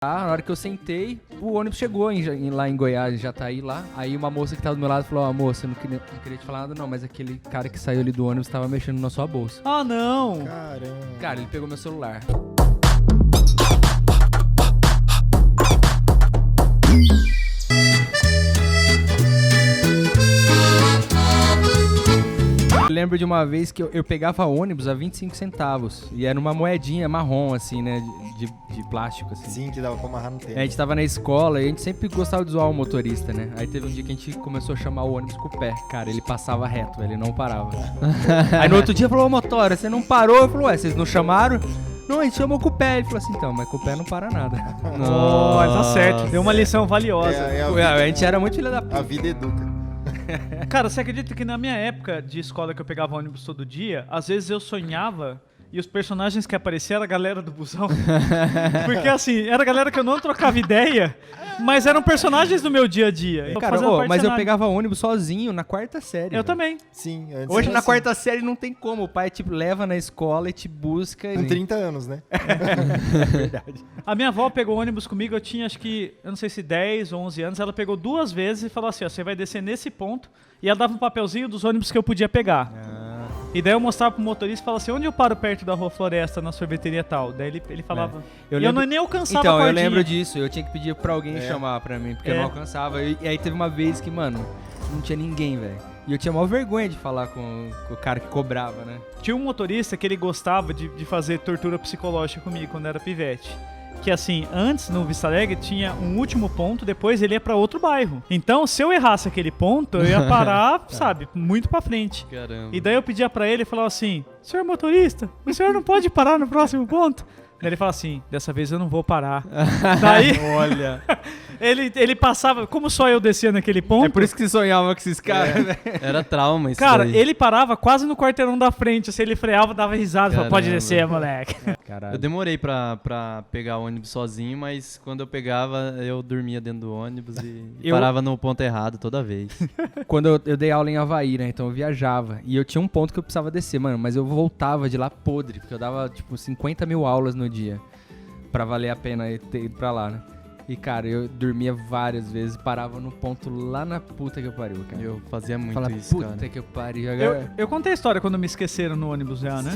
Na hora que eu sentei, o ônibus chegou lá em Goiás, já tá aí lá. Aí uma moça que tava do meu lado falou, moça, eu não queria te falar nada não, mas aquele cara que saiu ali do ônibus tava mexendo na sua bolsa. Ah, não! Caramba. Cara, ele pegou meu celular. Eu lembro de uma vez que eu pegava ônibus a 25 centavos. E era uma moedinha marrom, assim, né? De plástico, assim. Sim, que dava pra amarrar no tempo. A gente tava na escola e a gente sempre gostava de zoar o motorista, né? Aí teve um dia que a gente começou a chamar o ônibus com o pé. Cara, ele passava reto, velho, ele não parava. Aí no outro dia falou, motora, você não parou? Eu falei, vocês não chamaram? Não, a gente chamou com o pé. Ele falou assim, então, mas com o pé não para nada. Olha, tá certo. Deu uma lição valiosa. A gente era muito filha da puta. A vida educa. Cara, você acredita que na minha época de escola que eu pegava ônibus todo dia, às vezes eu sonhava e os personagens que apareciam era a galera do busão. Porque assim, era a galera que eu não trocava ideia, mas eram personagens do meu dia a dia. Cara, mas eu pegava ônibus sozinho na quarta série. Eu também. Sim, antes Hoje era na assim. quarta série não tem como. O pai te leva na escola e te busca. Com 30 anos, né? É verdade. A minha avó pegou ônibus comigo, eu tinha acho que, eu não sei se 10 ou 11 anos, ela pegou 2 vezes e falou assim, ó, você vai descer nesse ponto, e ela dava um papelzinho dos ônibus que eu podia pegar. E daí eu mostrava pro motorista e falava assim, onde eu paro perto da Rua Floresta, na sorveteria tal? Daí ele falava... Eu nem alcançava a Então, eu cordinha. lembro disso. Eu tinha que pedir pra alguém chamar pra mim, porque eu não alcançava. E aí teve uma vez que, mano, não tinha ninguém, velho. E eu tinha maior vergonha de falar com o cara que cobrava, né? Tinha um motorista que ele gostava de fazer tortura psicológica comigo quando era pivete. Que assim, antes no Vista Alegre tinha um último ponto, depois ele ia pra outro bairro. Então, se eu errasse aquele ponto, eu ia parar, sabe, muito pra frente. Caramba. E daí eu pedia pra ele e falava assim, senhor motorista, o senhor não pode parar no próximo ponto? Daí ele fala assim, dessa vez eu não vou parar. Daí, Olha. ele passava, como só eu descia naquele ponto... É por isso que você sonhava com esses caras, velho. Era trauma isso Cara, daí. ele parava quase no quarteirão da frente, se ele freava, dava risada, falava, pode Caramba. descer, moleque. Caralho. Eu demorei pra pegar o ônibus sozinho, mas quando eu pegava, eu dormia dentro do ônibus e parava no ponto errado toda vez. Quando eu dei aula em Havaí, né? Então eu viajava. E eu tinha um ponto que eu precisava descer, mano. Mas eu voltava de lá podre, porque eu dava, tipo, 50 mil aulas no dia. Pra valer a pena ter ido pra lá, né? E, cara, eu dormia várias vezes, parava no ponto lá na puta que eu pariu, cara. Eu fazia muito Fala, isso, puta cara. que eu pariu. Eu contei a história quando me esqueceram no ônibus já, né?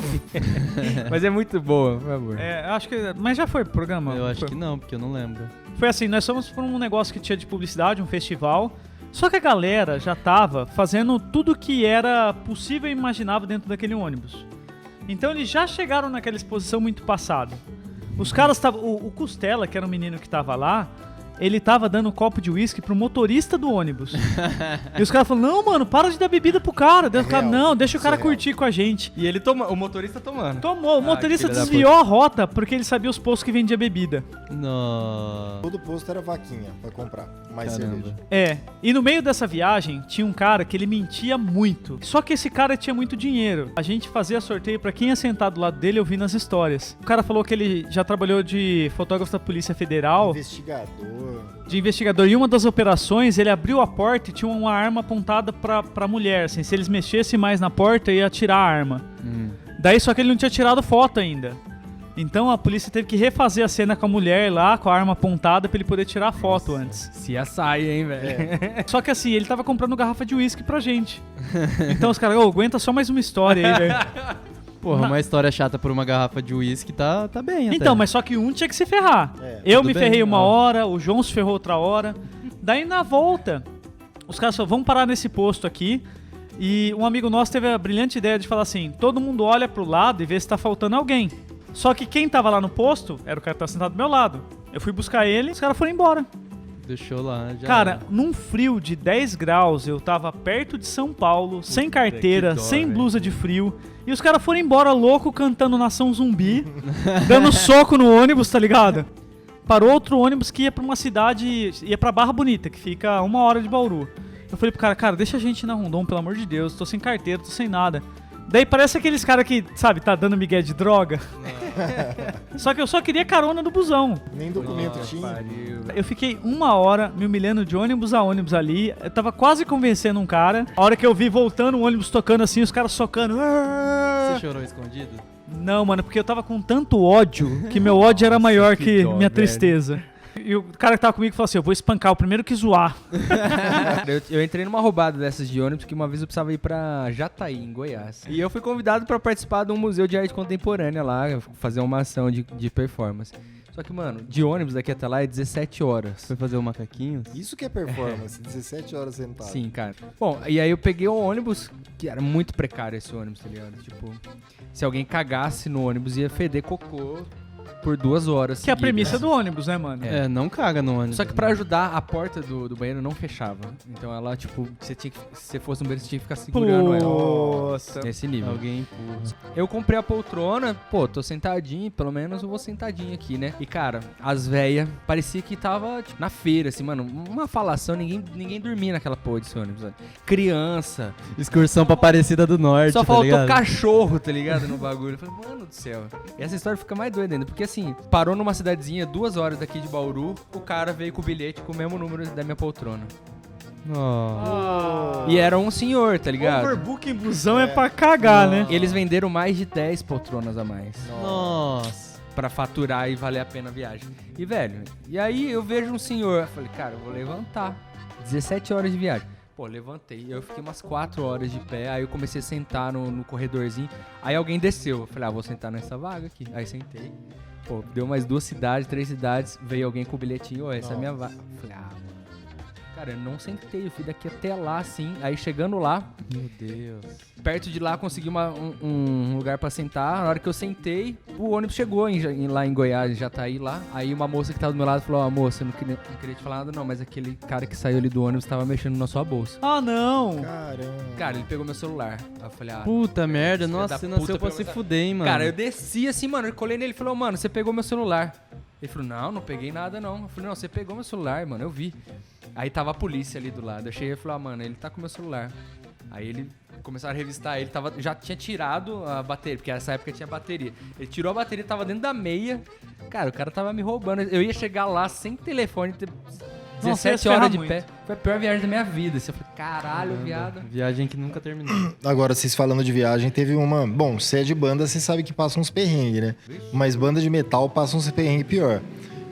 Mas é muito boa, por favor. Acho que... Mas já foi pro programa? Eu acho Foi. que não, porque eu não lembro. Foi assim, nós fomos pra um negócio que tinha de publicidade, um festival. Só que a galera já tava fazendo tudo que era possível e imaginável dentro daquele ônibus. Então eles já chegaram naquela exposição muito passada. Os caras estavam... O Costela, que era um menino que tava lá, ele tava dando um copo de uísque pro motorista do ônibus. E os caras falaram, não, mano, para de dar bebida pro cara. Daí o cara, não, deixa o cara curtir com a gente. E ele o motorista tomando. Tomou, o motorista filha da desviou a rota porque ele sabia os postos que vendia bebida. Nossa. Todo posto era vaquinha pra comprar. Mais Caramba. cerveja. E no meio dessa viagem tinha um cara que ele mentia muito. Só que esse cara tinha muito dinheiro. A gente fazia sorteio pra quem ia sentar do lado dele ouvindo as histórias. O cara falou que ele já trabalhou de fotógrafo da Polícia Federal, de investigador. E uma das operações, ele abriu a porta e tinha uma arma apontada pra mulher. Assim, se eles mexessem mais na porta, ia atirar a arma. Daí só que ele não tinha tirado foto ainda. Então a polícia teve que refazer a cena com a mulher lá, com a arma apontada, pra ele poder tirar a foto antes. Se a saia, hein, velho. Só que assim, ele tava comprando garrafa de uísque pra gente. Então os caras, aguenta só mais uma história aí, velho. Porra, uma história chata por uma garrafa de uísque tá bem até. Então, mas só que um tinha que se ferrar. Eu Tudo me bem, ferrei uma ó. hora, o João se ferrou outra hora. Daí na volta, os caras falaram, vamos parar nesse posto aqui. E um amigo nosso teve a brilhante ideia de falar assim, todo mundo olha pro lado e vê se tá faltando alguém. Só que quem tava lá no posto era o cara que tava sentado do meu lado. Eu fui buscar ele, os caras foram embora. Deixou lá, já. Cara, num frio de 10 graus, eu tava perto de São Paulo, sem carteira, que dó, sem velho. blusa de frio. E os caras foram embora louco cantando Nação Zumbi, dando soco no ônibus, tá ligado? Parou outro ônibus que ia pra uma cidade, ia pra Barra Bonita, que fica a 1 hora de Bauru. Eu falei pro cara, deixa a gente ir na Rondon, pelo amor de Deus, tô sem carteira, tô sem nada. Daí parece aqueles caras que, sabe, tá dando migué de droga. Só que eu só queria carona do busão. Nem documento tinha. Pariu. Eu fiquei 1 hora me humilhando de ônibus a ônibus ali. Eu tava quase convencendo um cara. A hora que eu vi voltando, o ônibus tocando assim, os caras socando. Você chorou escondido? Não, mano, porque eu tava com tanto ódio que meu ódio era maior que que dó, minha velho. tristeza. E o cara que tava comigo falou assim, eu vou espancar o primeiro que zoar. Eu entrei numa roubada dessas de ônibus, que uma vez eu precisava ir pra Jataí, em Goiás. E eu fui convidado pra participar de um museu de arte contemporânea lá, fazer uma ação de performance. Só que, mano, de ônibus daqui até lá é 17 horas. Foi fazer o macaquinho? Isso que é performance, 17 horas sentado. Sim, cara. Bom, e aí eu peguei um ônibus, que era muito precário esse ônibus, tá ligado? Tipo, se alguém cagasse no ônibus, ia feder cocô por 2 horas. Que é a seguidas. premissa do ônibus, né, mano? É, não caga no ônibus. Só que pra ajudar, a porta do banheiro não fechava. Então ela, tipo, se você fosse no banheiro, você tinha que ficar segurando ela. Nossa. Nesse nível. Alguém empurra. Eu comprei a poltrona, pô, tô sentadinho, pelo menos eu vou sentadinho aqui, né? E, cara, as véias, parecia que tava, tipo, na feira, assim, mano, uma falação, ninguém dormia naquela porra desse ônibus, velho. Criança, Excursão pra Aparecida do Norte, só tá faltou ligado? cachorro, tá ligado, no bagulho. Eu falei, mano do céu. E essa história fica mais doida ainda, porque assim, parou numa cidadezinha 2 horas daqui de Bauru, o cara veio com o bilhete com o mesmo número da minha poltrona. Oh. E era um senhor, tá ligado? Overbook em busão é pra cagar, né? Eles venderam mais de 10 poltronas a mais. Nossa. Pra faturar e valer a pena a viagem. E, velho, e aí eu vejo um senhor, eu falei, cara, eu vou levantar. 17 horas de viagem. Pô, levantei, eu fiquei umas 4 horas de pé, aí eu comecei a sentar no corredorzinho, aí alguém desceu, eu falei, vou sentar nessa vaga aqui. Aí sentei, pô, deu mais 2 cidades, 3 cidades, veio alguém com o bilhetinho, essa é a minha vaga. Eu falei, mano. Cara, eu não sentei, eu fui daqui até lá, assim, aí chegando lá, Meu Deus. perto de lá, consegui um lugar pra sentar. Na hora que eu sentei, o ônibus chegou lá em Goiás, já tá aí lá. Aí uma moça que tava do meu lado falou, ó, moça, eu não queria te falar nada não, mas aquele cara que saiu ali do ônibus tava mexendo na sua bolsa. Ah, não. Caramba. Cara, ele pegou meu celular. Aí eu falei, Puta merda, filho nossa, da você puta, nasceu pra pelo se menos- fuder, hein, mano. Cara, eu desci assim, mano, eu colei nele e falou, mano, você pegou meu celular. Ele falou, não peguei nada não. Eu falei, não, você pegou meu celular, mano, eu vi. Aí tava a polícia ali do lado. Eu cheguei e falei, mano, ele tá com meu celular. Aí ele começaram a revistar ele, já tinha tirado a bateria, porque nessa época tinha bateria. Ele tirou a bateria, tava dentro da meia. Cara, o cara tava me roubando. Eu ia chegar lá sem telefone, ter Nossa, ia 17 se horas ferrar de muito. pé. Foi a pior viagem da minha vida. Assim, eu falei, caralho, viado. Viagem que nunca terminou. Agora, vocês falando de viagem, teve uma... Bom, se é de banda, você sabe que passa uns perrengues, né? Mas banda de metal passa uns perrengues pior.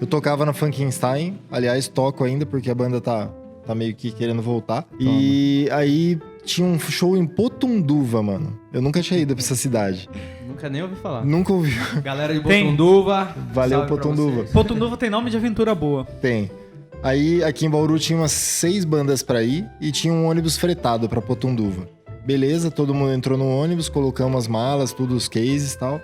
Eu tocava na Frankenstein, aliás, toco ainda, porque a banda tá meio que querendo voltar. E aí tinha um show em Potunduva, mano. Eu nunca tinha ido pra essa cidade. Nunca nem ouvi falar. Nunca ouvi. Galera de Tem. Botunduva. Valeu, salve pra Potunduva. vocês. Ponto Novo tem nome de aventura boa. Tem. Aí, aqui em Bauru tinha umas 6 bandas pra ir e tinha um ônibus fretado pra Potunduva. Beleza, todo mundo entrou no ônibus, colocamos as malas, tudo, os cases e tal.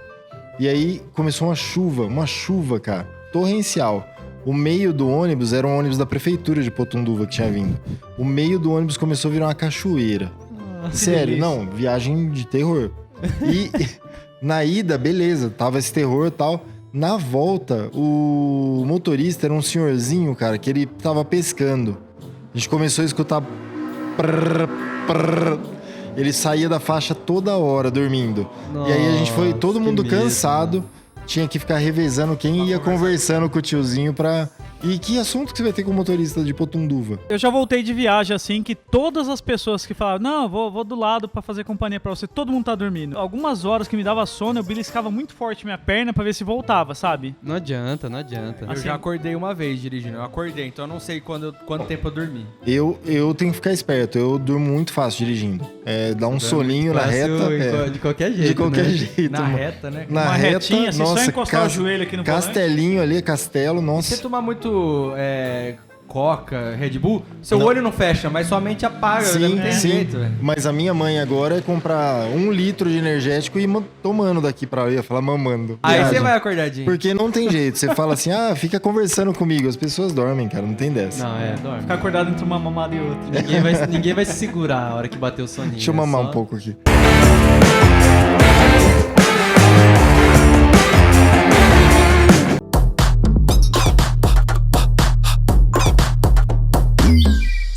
E aí começou uma chuva, cara, torrencial. O meio do ônibus era um ônibus da prefeitura de Potunduva que tinha vindo. O meio do ônibus começou a virar uma cachoeira. Sério, delícia. não, viagem de terror. E na ida, beleza, tava esse terror e tal. Na volta, o motorista era um senhorzinho, cara, que ele tava pescando. A gente começou a escutar... prrr, prrr. Ele saía da faixa toda hora, dormindo. E aí a gente foi, todo Nossa, mundo que medo, cansado. Tinha que ficar revezando quem ia conversando com o tiozinho pra... E que assunto que você vai ter com o motorista de Potunduva? Eu já voltei de viagem assim que todas as pessoas que falavam, não, vou do lado pra fazer companhia pra você, todo mundo tá dormindo. Algumas horas que me dava sono, eu beliscava muito forte minha perna pra ver se voltava, sabe? Não adianta, não adianta. Eu Assim- já acordei uma vez dirigindo. Eu acordei, então eu não sei quanto tempo eu dormi. Eu tenho que ficar esperto, eu durmo muito fácil dirigindo. Dá um soninho na Fácil reta. De qualquer jeito, De qualquer né? jeito. Na mano. reta, né? Na Uma reta, retinha, assim, só nossa, encostar o joelho aqui no Castelinho ali, castelo, Se nossa. você tomar muito Coca, Red Bull, seu olho não fecha, mas sua mente apaga. Sim, não tem sim. jeito, velho. Mas a minha mãe agora é comprar 1 litro de energético e ir tomando daqui pra eu ia falar mamando. Aí Viagem. você vai acordadinho. Porque não tem jeito. Você fala assim, fica conversando comigo. As pessoas dormem, cara, não tem dessa. Não, dorme. Ficar acordado entre uma mamada e outra. Ninguém vai se segurar a hora que bater o soninho. Deixa eu é mamar só- um pouco aqui.